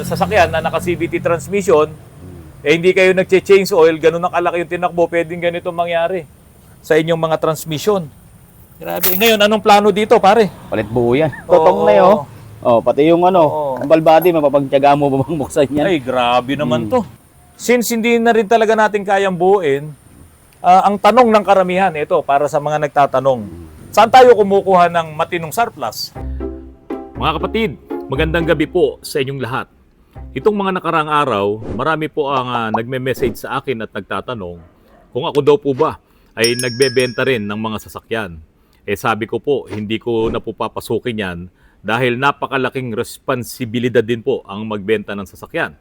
Sasakyan na naka-CVT transmission, hindi kayo nagche-change oil, ganun ang kalaki yung tinakbo, pwedeng ganito mangyari sa inyong mga transmission. Grabe. Ngayon, anong plano dito, pare? Palit buo yan. Totong na yun. Oh, pati yung ang ball body, mapapagtyaga mo ba buksan yan? Ay, grabe naman to. Since hindi na rin talaga natin kayang buuin, ang tanong ng karamihan, ito, para sa mga nagtatanong, saan tayo kumukuha ng matinong surplus? Mga kapatid, magandang gabi po sa inyong lahat. Itong mga nakaraang araw, marami po ang nagme-message sa akin at nagtatanong kung ako daw po ba ay nagbebenta rin ng mga sasakyan. Sabi ko po, hindi ko na po papasukin yan dahil napakalaking responsibilidad din po ang magbenta ng sasakyan.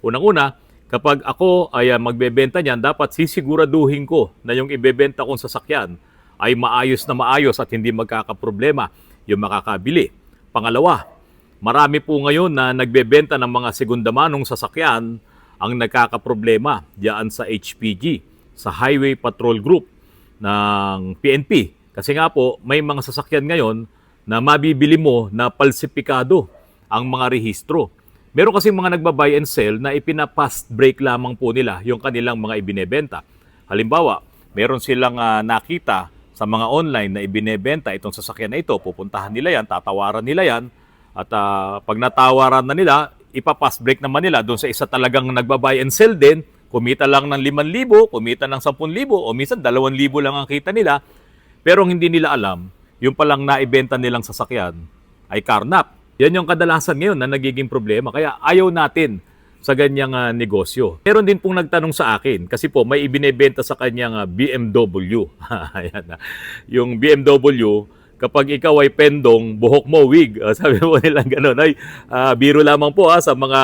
Unang-una, kapag ako ay magbebenta niyan, dapat sisiguraduhin ko na yung ibebenta kong sasakyan ay maayos na maayos at hindi magkakaproblema yung makakabili. Pangalawa, marami po ngayon na nagbebenta ng mga segundamanong sasakyan ang nagkakaproblema diyan sa HPG, sa Highway Patrol Group ng PNP. Kasi nga po, may mga sasakyan ngayon na mabibili mo na palsipikado ang mga rehistro. Meron kasi mga nagba-buy and sell na ipina-fast break lamang po nila yung kanilang mga ibinebenta. Halimbawa, meron silang nakita sa mga online na ibinebenta itong sasakyan na ito, pupuntahan nila yan, tatawaran nila yan, at pag natawaran na nila, ipa-fast break naman nila doon sa isa talagang nagba-buy and sell din, kumita lang ng 5,000, kumita ng 10,000, o minsan 2,000 lang ang kita nila, pero hindi nila alam, yung palang naibenta nilang sasakyan ay carnap. Yan yung kadalasan ngayon na nagiging problema, kaya ayaw natin sa ganyang negosyo. Meron din pong nagtanong sa akin, kasi po may ibinebenta sa kanyang BMW. Ayan, yung BMW, kapag ikaw ay pendong, buhok mo, wig. Sabi mo nilang gano'n, ay biro lamang po sa mga,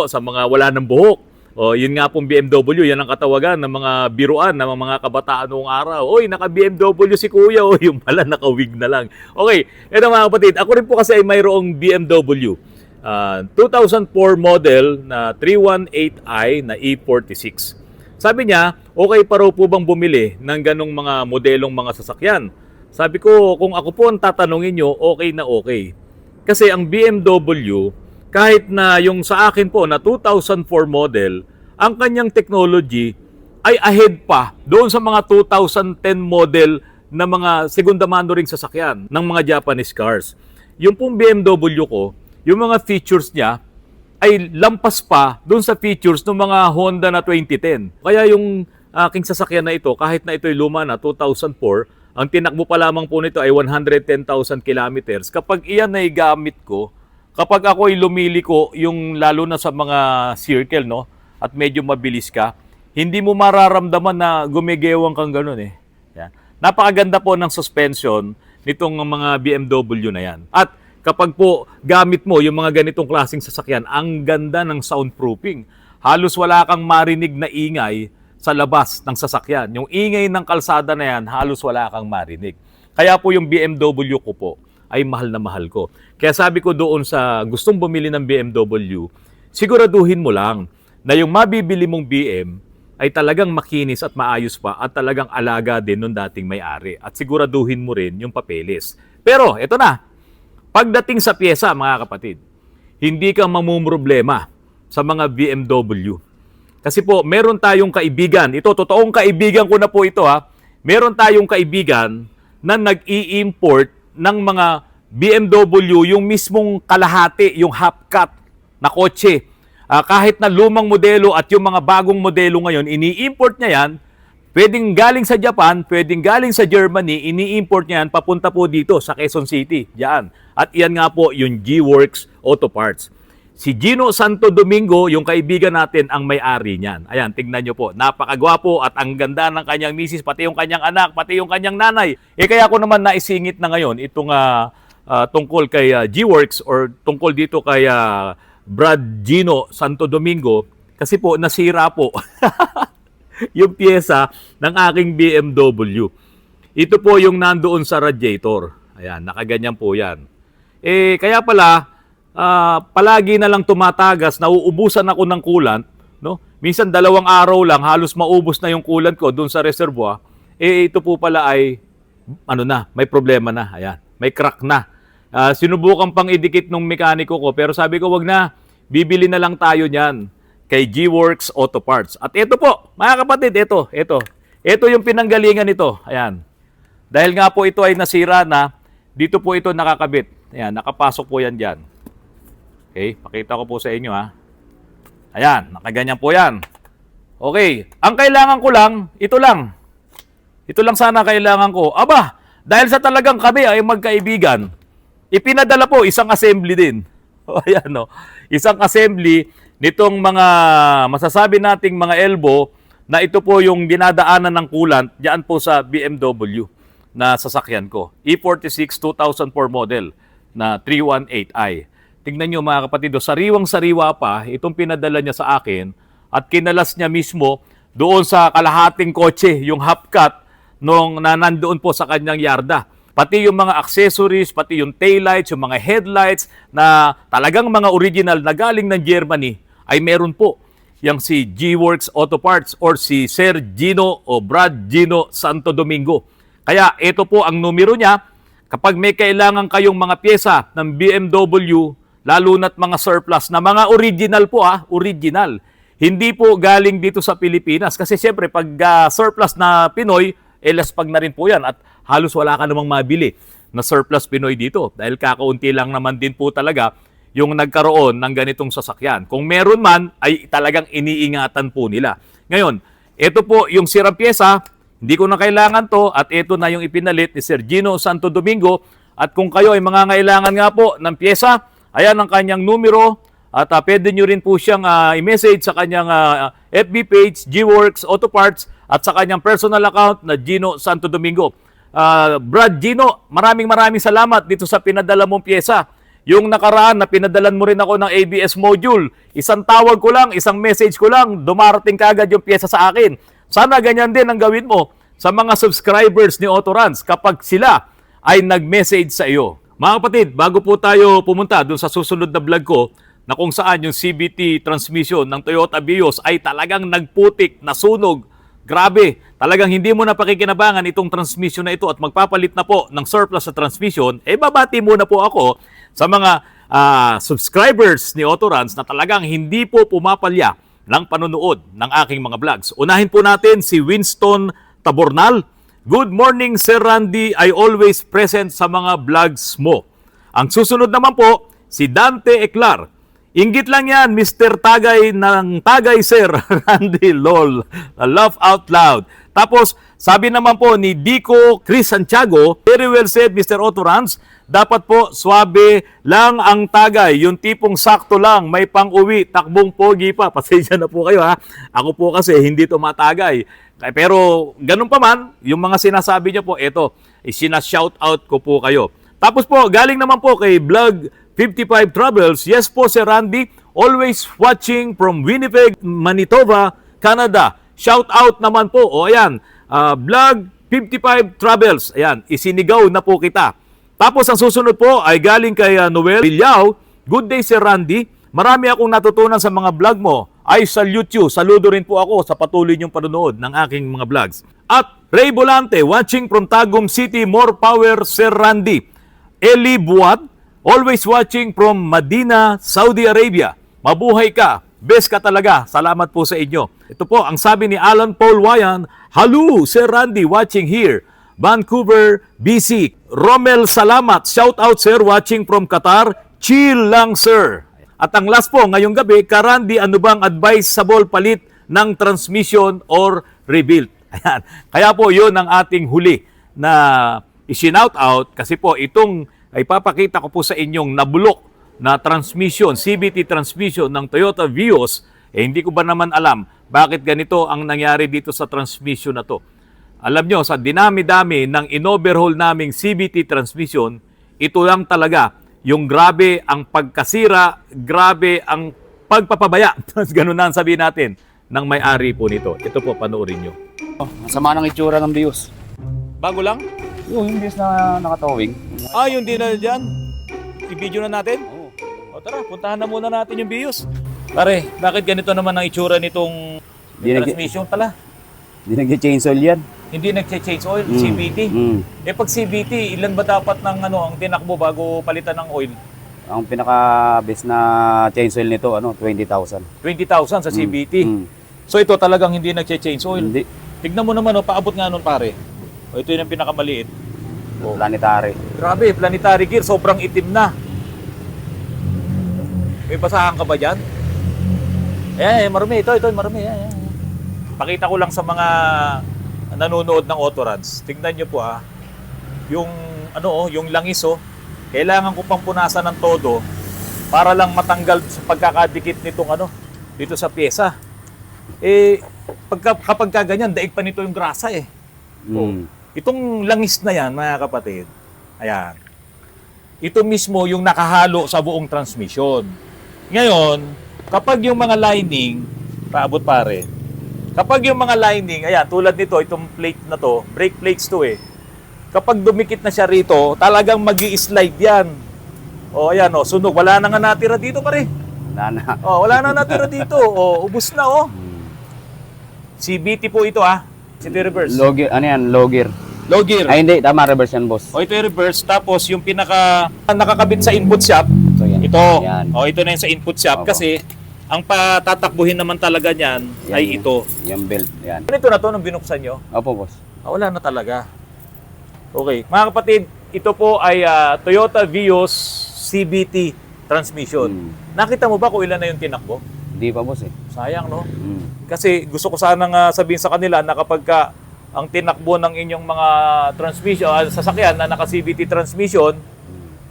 sa mga wala ng buhok. Yun nga pong BMW, yan ang katawagan ng mga biruan ng mga kabataan noong araw. Oy, naka-BMW si kuya, yung pala naka-wig na lang. Okay, eto mga kapatid, ako rin po kasi ay mayroong BMW. 2004 model na 318i na E46. Sabi niya, okay pa raw po bang bumili ng ganong mga modelong mga sasakyan? Sabi ko, kung ako po ang tatanungin nyo, okay na okay. Kasi ang BMW, kahit na yung sa akin po na 2004 model, ang kanyang technology ay ahead pa doon sa mga 2010 model na mga segunda mano ring sasakyan ng mga Japanese cars. Yung pong BMW ko, yung mga features niya ay lampas pa doon sa features ng mga Honda na 2010. Kaya yung aking sasakyan na ito, kahit na ito'y luma na 2004, ang tinakbo pa lamang po nito ay 110,000 kilometers. Kapag iyan ay gamit ko, kapag ako ay lumiliko, yung lalo na sa mga circle, no, at medyo mabilis ka, hindi mo mararamdaman na gumigewang kang ganun eh. Yan. Napakaganda po ng suspension nitong mga BMW na yan. At kapag po gamit mo yung mga ganitong klaseng sasakyan, ang ganda ng soundproofing. Halos wala kang marinig na ingay sa labas ng sasakyan. Yung ingay ng kalsada na yan, halos wala kang marinig. Kaya po yung BMW ko po ay mahal na mahal ko. Kaya sabi ko doon sa gustong bumili ng BMW, siguraduhin mo lang na yung mabibili mong BM ay talagang makinis at maayos pa at talagang alaga din nung dating may-ari. At siguraduhin mo rin yung papeles. Pero, eto na, pagdating sa pyesa, mga kapatid, hindi ka mamumroblema sa mga BMW. Kasi po, meron tayong kaibigan. Ito, totoong kaibigan ko na po ito ha. Meron tayong kaibigan na nag-i-import ng mga BMW, yung mismong kalahati, yung half cut na kotse. Kahit na lumang modelo at yung mga bagong modelo ngayon, ini-import niya yan. Pwedeng galing sa Japan, pwedeng galing sa Germany, ini-import niya yan papunta po dito sa Quezon City. Diyan. At iyan nga po yung G-Works Auto Parts. Si Gino Santo Domingo, yung kaibigan natin, ang may-ari niyan. Ayan, tingnan nyo po. Napakagwapo at ang ganda ng kanyang misis, pati yung kanyang anak, pati yung kanyang nanay. Kaya ko naman naisingit na ngayon itong tungkol kay G-Works or tungkol dito kay Brad Gino Santo Domingo. Kasi po, nasira po yung pyesa ng aking BMW. Ito po yung nandoon sa radiator. Ayan, nakaganyan po yan. Kaya pala, palagi na lang tumatagas, nauubusan ako ng coolant, no? Minsan 2 araw lang, halos maubos na yung coolant ko doon sa reservoir. Ito po pala ay, may problema na. Ayan, may crack na. Sinubukan pang idikit ng mekaniko ko, pero sabi ko, wag na. bibili na lang tayo niyan kay G-Works Auto Parts. At ito po, mga kapatid, ito yung pinanggalingan nito. Ayan. Dahil nga po ito ay nasira na, dito po ito nakakabit. Ayan, nakapasok po yan dyan. Okay, pakita ko po sa inyo ha. Ayan, nakaganyan po yan. Okay, ang kailangan ko lang, ito lang. Ito lang sana kailangan ko. Aba, dahil sa talagang kami ay magkaibigan, ipinadala po isang assembly din. Ayan no, isang assembly nitong mga masasabi nating mga elbow na ito po yung dinadaanan ng coolant diyan po sa BMW na sasakyan ko. E46 2004 model na 318i. Tingnan nyo mga kapatid, sariwang-sariwa pa itong pinadala niya sa akin at kinalas niya mismo doon sa kalahating kotse, yung half cut nung nandoon po sa kanyang yarda. Pati yung mga accessories, pati yung taillights, yung mga headlights na talagang mga original na galing ng Germany ay meron po yung si G-Works Auto Parts or si Sir Gino o Brad Gino Santo Domingo. Kaya ito po ang numero niya. Kapag may kailangan kayong mga pyesa ng BMW, lalo na't mga surplus na mga original po original. Hindi po galing dito sa Pilipinas kasi siyempre pag surplus na Pinoy, laspag na rin po yan at halos wala ka namang mabili na surplus Pinoy dito dahil kakaunti lang naman din po talaga yung nagkaroon ng ganitong sasakyan. Kung meron man, ay talagang iniingatan po nila. Ngayon, ito po yung sirang pyesa, hindi ko na kailangan to at ito na yung ipinalit ni Sir Gino Santo Domingo at kung kayo ay mangangailangan nga po ng pyesa, ayan ang kanyang numero at pwede nyo rin po siyang i-message sa kanyang FB page, G-Works Auto Parts at sa kanyang personal account na Gino Santo Domingo. Brad Gino, maraming salamat dito sa pinadala mong pyesa. Yung nakaraan na pinadalan mo rin ako ng ABS module, isang tawag ko lang, isang message ko lang, dumarating kagad yung pyesa sa akin. Sana ganyan din ang gawin mo sa mga subscribers ni Autorans kapag sila ay nag-message sa iyo. Mga kapatid, bago po tayo pumunta dun sa susunod na vlog ko na kung saan yung CVT transmission ng Toyota Vios ay talagang nagputik, nasunog. Grabe, talagang hindi mo na pakikinabangan itong transmission na ito at magpapalit na po ng surplus sa transmission, babati muna po ako sa mga subscribers ni Autorans na talagang hindi po pumapalya ng panonood ng aking mga vlogs. Unahin po natin si Winston Tabornal. Good morning, Sir Randy. I always present sa mga vlogs mo. Ang susunod naman po, si Dante Eclar. Inggit lang yan, Mr. Tagay ng Tagay, Sir Randy, lol. Laugh out loud. Tapos, sabi naman po ni Dico Chris Santiago, very well said, Mr. Autorans, dapat po swabe lang ang tagay. Yung tipong sakto lang, may pang-uwi, takbong pogi pa. Pasensya na po kayo ha. Ako po kasi hindi tumatagay. Pero ganun pa man, yung mga sinasabi niyo po, ito, sinashoutout ko po kayo. Tapos po, galing naman po kay Vlog 55 Travels. Yes po, Sir Randy. Always watching from Winnipeg, Manitoba, Canada. Shout out naman po. O ayan, Vlog 55 Travels. Ayan, isinigaw na po kita. Tapos ang susunod po ay galing kay Noel Villao. Good day, Sir Randy. Marami akong natutunan sa mga vlog mo. I salute you. Saludo rin po ako sa patuloy niyong panonood ng aking mga vlogs. At Ray Volante, watching from Tagum City. More power, Sir Randy. Eli Buat, always watching from Medina, Saudi Arabia. Mabuhay ka. Best ka talaga. Salamat po sa inyo. Ito po, ang sabi ni Alan Paul Wayan, hello, Sir Randy, watching here. Vancouver, BC. Romel Salamat, shout out, sir, watching from Qatar. Chill lang, sir. At ang last po, ngayong gabi, Randy, ano bang advisable palit ng transmission or rebuild? Ayan. Kaya po, yun ang ating huli na i-shout out kasi po itong ay papakita ko po sa inyong nabulok na transmission, CVT transmission ng Toyota Vios, hindi ko ba naman alam bakit ganito ang nangyari dito sa transmission na to. Alam nyo, sa dinami-dami ng in-overhaul naming CVT transmission, ito lang talaga yung grabe ang pagkasira, grabe ang pagpapabaya. Ganun na ang sabihin natin ng may-ari po nito. Ito po, panoorin nyo. Masama ng itsura ng Vios. Bago lang? Yung Vios na nakatowing. Yung dinala dyan? I-video na natin? Oo. O tara, puntahan na muna natin yung Vios. Pare, bakit ganito naman ang itsura nitong transmission pala? Hindi nag-change oil yan. Hindi nag-change oil, CVT. Pag CVT, ilan ba dapat ng ang tinakbo bago palitan ng oil? Ang pinaka-best na change oil nito, 20,000. 20,000 sa CVT. So ito talagang hindi nag-change oil. Hindi. Tignan mo naman, paabot nga nun pare. Ito yung pinakamaliit. Planetary. Grabe, planetary gear, sobrang itim na. May basahan ka ba dyan? Ayan, marumi. Ito, marumi. Ayan. Pakita ko lang sa mga nanonood ng Autorads. Tignan nyo po yung yung langis kailangan ko pang punasan ng todo para lang matanggal sa pagkakadikit nitong dito sa pyesa. Kapag ganyan, daig pa nito yung grasa Itong langis na yan, mga kapatid, ayan. Ito mismo yung nakahalo sa buong transmission. Ngayon, kapag yung mga lining, paabot pare, kapag yung mga lining, ayan, tulad nito, itong plate na to, brake plates to kapag dumikit na siya rito, talagang magi-slide yan. Ayan, sunog. Wala na nga natira dito, pare. Wala na. Wala na natira dito. Ubus na, CVT po ito, City reverse. Low gear, low gear. Low gear. Ay, hindi. Tama, reverse yan, boss. Ito yung reverse. Tapos, yung nakakabit sa input shop, So, yan. ito. Yan. Ito na yung sa input shop. Opo. Kasi, ang patatakbuhin naman talaga niyan ay ito. Yung belt, yan. Ito na to nung binuksan nyo? Opo, boss. Wala na talaga. Okay. Mga kapatid, ito po ay Toyota Vios CVT transmission. Nakita mo ba kung ilan na yung tinakbo? Hindi pa, boss Sayang, no? Kasi gusto ko sanang sabihin sa kanila na kapag ang tinakbo ng inyong mga transmission, sasakyan na naka-CVT transmission,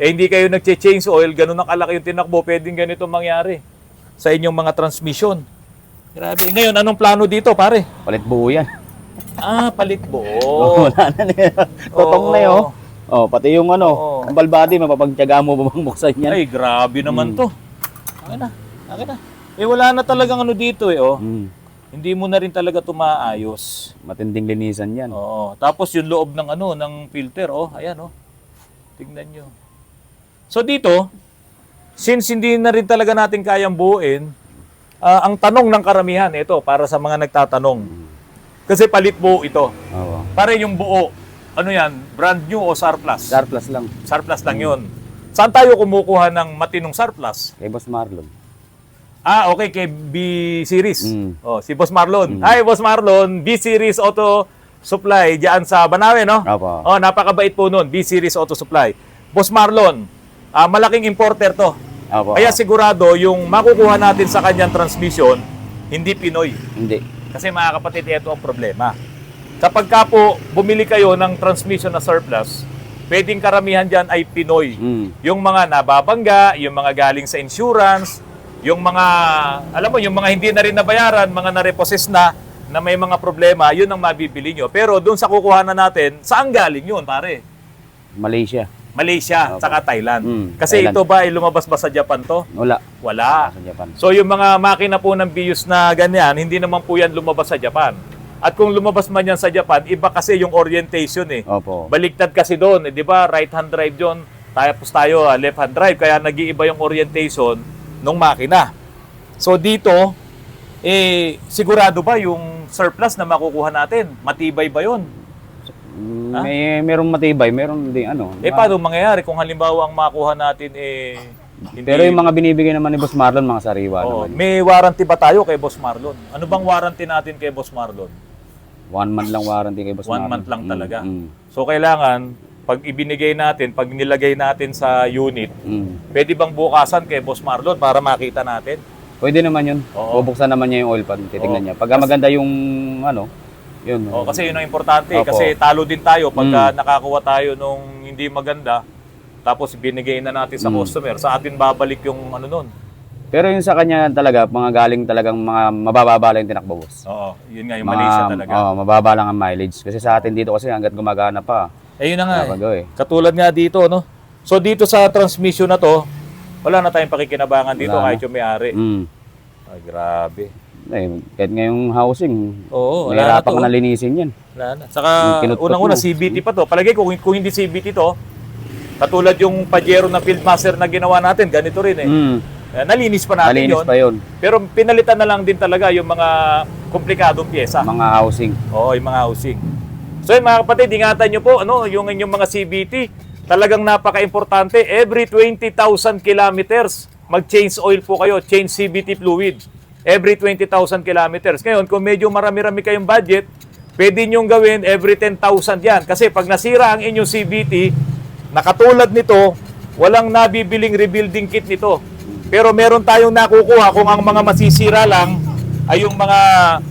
hindi kayo nag-change oil, ganun ang kalaki yung tinakbo, pwedeng ganito mangyari sa inyong mga transmission. Grabe. Ngayon, anong plano dito, pare? Palit buo yan. Palit buo. Wala na niya. Totong na yun. Pati yung ang balbati, mapapagtyagaan mo ba buksan yan? Ay, grabe naman to. Akin na. Wala na talagang dito Hindi mo na rin talaga tumaayos. Matinding linisan yan. Tapos yung loob ng ng filter, ayan Tignan nyo. So dito, since hindi na rin talaga natin kayang buuin, ang tanong ng karamihan, ito, para sa mga nagtatanong. Kasi palit buo ito. Para yung buo, yan, brand new o surplus? Surplus lang. Surplus lang yun. Saan tayo kumukuha ng matinong surplus? Kay Boss Marlon. Okay, kay B-Series. Si Boss Marlon. Hi, Boss Marlon. B-Series Auto Supply diyan sa Banawe, no? Opo. Napakabait po nun. B-Series Auto Supply. Boss Marlon, malaking importer to. Opo. Kaya sigurado yung makukuha natin sa kanyang transmission, hindi Pinoy. Hindi. Kasi mga kapatid, ito ang problema. Kapag ka po bumili kayo ng transmission na surplus, pwedeng karamihan dyan ay Pinoy. Yung mga nababangga, yung mga galing sa insurance, yung mga, alam mo, yung mga hindi na rin nabayaran, mga na-repossess na may mga problema, yun ang mabibili nyo. Pero doon sa kukuhanan natin, saan galing yun, pare? Malaysia. Saka Thailand. Kasi Thailand. ito ba ay lumabas ba sa Japan to? Wala. Wala. Sa Japan. So yung mga makina po ng Vios na ganyan, hindi naman po yan lumabas sa Japan. At kung lumabas man yan sa Japan, iba kasi yung orientation Opo. Baliktad kasi doon, di ba? Right hand drive yun, tapos tayo left hand drive, kaya nag-iiba yung orientation ng makina. So dito, sigurado ba yung surplus na makukuha natin? Matibay ba yun? Merong matibay, meron din Paano mangyayari kung halimbawa ang makuha natin hindi... Pero yung mga binibigay naman ni Boss Marlon, mga sariwa naman. May warranty ba tayo kay Boss Marlon? Ano bang warranty natin kay Boss Marlon? 1 month lang warranty kay Boss Marlon. 1 month lang talaga. So kailangan, pag ibinigay natin, pag nilagay natin sa unit, pwede bang bukasan kay Boss Marlon para makita natin? Pwede naman yun. Bubuksan naman niya yung oil pan, titingnan niya. Pagka maganda yung yun. Kasi yun ang importante. Opo. Kasi talo din tayo pagka nakakuha tayo nung hindi maganda, tapos binigay na natin sa customer. Sa atin babalik yung nun. Pero yung sa kanya talaga, mga galing talagang mga mabababa lang yung tinakbo, boss. Yun nga, yung Malaysia talaga. Mababa lang ang mileage. Kasi sa atin dito kasi hanggat gumagana pa. Yun na nga eh. Katulad nga dito, no? So dito sa transmission na to, wala na tayong pakikinabangan dito kahit yung may-ari. Ay, grabe. Kahit ngayong housing, wala na to. na linisin yan. Wala na. Saka unang-una CVT pa to. Palagay ko kung hindi CVT to, katulad yung Pajero na Field Master na ginawa natin, ganito rin Nalinis pa natin Nalinis pa yun. Pero pinalitan na lang din talaga yung mga komplikadong pyesa. Mga housing. Yung mga housing. So yun mga kapatid, ingatan nyo po, yung inyong mga CVT. talagang napaka-importante. Every 20,000 kilometers, mag-change oil po kayo, change CVT fluid. Every 20,000 kilometers. Ngayon, kung medyo marami-rami kayong budget, pwede nyong gawin every 10,000 yan. Kasi pag nasira ang inyong CVT, nakatulad nito, walang nabibiling rebuilding kit nito. Pero meron tayong nakukuha kung ang mga masisira lang ay yung mga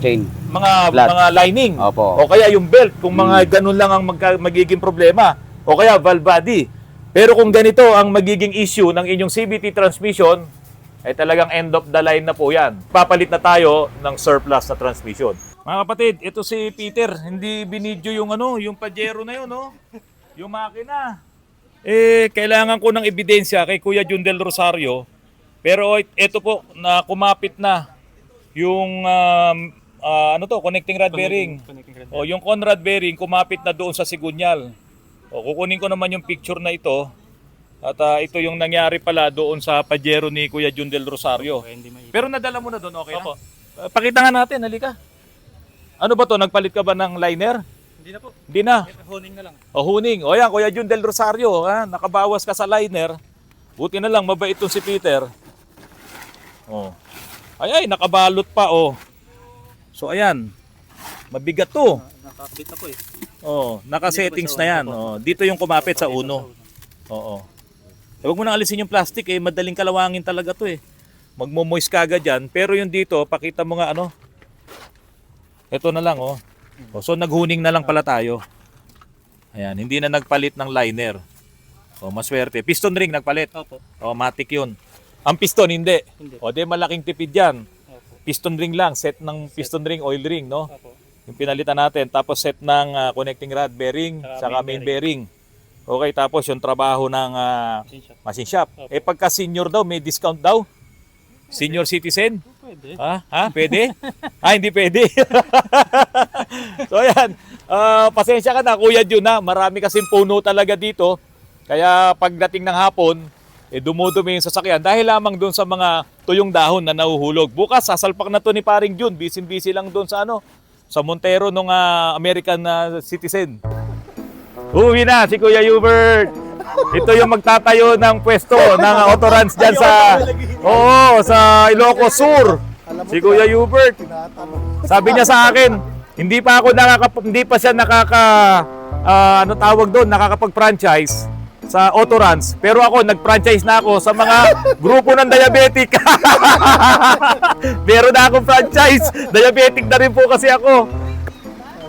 Chain. mga lining. Opo. O kaya yung belt, kung mga ganun lang ang magiging problema. O kaya valve body. Pero kung ganito ang magiging issue ng inyong CVT transmission, ay talagang end of the line na po yan. Papalit na tayo ng surplus na transmission. Mga kapatid, ito si Peter. Hindi binidyo yung yung Pajero na yun, no? Yung makina. Kailangan ko ng ebidensya kay Kuya Jun Del Rosario. Pero ito po, na kumapit na yung connecting rod bearing. O yung Conrad bearing kumapit na doon sa Sigunyal. O kukunin ko naman yung picture na ito. At ito yung nangyari pala doon sa Pajero ni Kuya Jun Del Rosario. Pero nadala mo na doon, okay na? Pakita nga natin, halika. Ano ba to? Nagpalit ka ba ng liner? Hindi na po. Hindi na. Honing na lang. O huning. O yan, Kuya Jun Del Rosario. Ha? Nakabawas ka sa liner. Buti na lang, mabait itong si Peter. O. Ay, nakabalot pa, o. So, ayan. Mabigat to. Nakakabit na po eh. Oh, naka-settings na yan. Oh, dito yung kumapit sa uno. Oo. Huwag mo nang alisin yung plastic madaling kalawangin talaga to Magmo-moist kagad yan. Pero yung dito, pakita mo nga ito na lang So naghuning na lang pala tayo. Ayan, hindi na nagpalit ng liner. Maswerte. Piston ring nagpalit. Opo. Matic yun. Ang piston hindi. Hindi. Di malaking tipid yan. Opo. Piston ring lang, set ng piston ring, oil ring, no? Opo. Yung pinalitan natin, tapos set ng connecting rod bearing, saka main bearing. Okay, tapos yung trabaho ng machine shop. Pagka senior daw, may discount daw? Senior citizen? Pwede. Pwede? Hindi pwede. So ayan, pasensya ka na Kuya Jun marami kasing puno talaga dito. Kaya pagdating ng hapon, dumudumi yung sasakyan dahil lamang doon sa mga tuyong dahon na nahuhulog. Bukas, sasalpak na to ni Paring Jun. Busy lang doon sa sa Montero ng American citizen. Uwi na si Kuya Hubert. Ito yung magtatayo ng pwesto ng Autorans dyan sa Ilocos Sur. Si Kuya Hubert. Sabi niya sa akin, hindi pa siya nakakapag-franchise sa Autorans. Pero ako, nag-franchise na ako sa mga grupo ng diabetic. Meron na akong franchise. Diabetic na rin po kasi ako.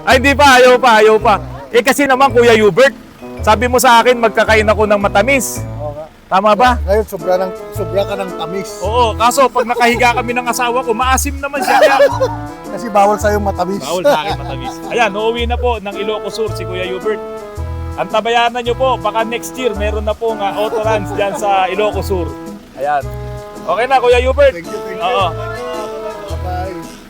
Ay, hindi pa. Ayaw pa. Kasi naman, Kuya Hubert, sabi mo sa akin, magkakain ako ng matamis. Oo nga. Tama ba? Ngayon, sobra ka ng tamis. Oo, kaso pag nakahiga kami ng asawa ko, maasim naman siya. Kaya Kasi bawal sa'yo matamis. bawal sa akin matamis. Ayan, uuwi na po ng Ilocos Sur si Kuya Hubert. Ang tabayanan nyo po, baka next year meron na po nga Autorans dyan sa Ilocos Sur. Ayan. Okay na, Kuya Hubert? Thank you. Oo. Bye-bye.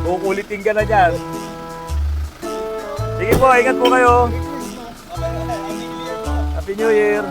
Kukulitin ka na dyan. Sige po, ingat po kayo. Happy New Year.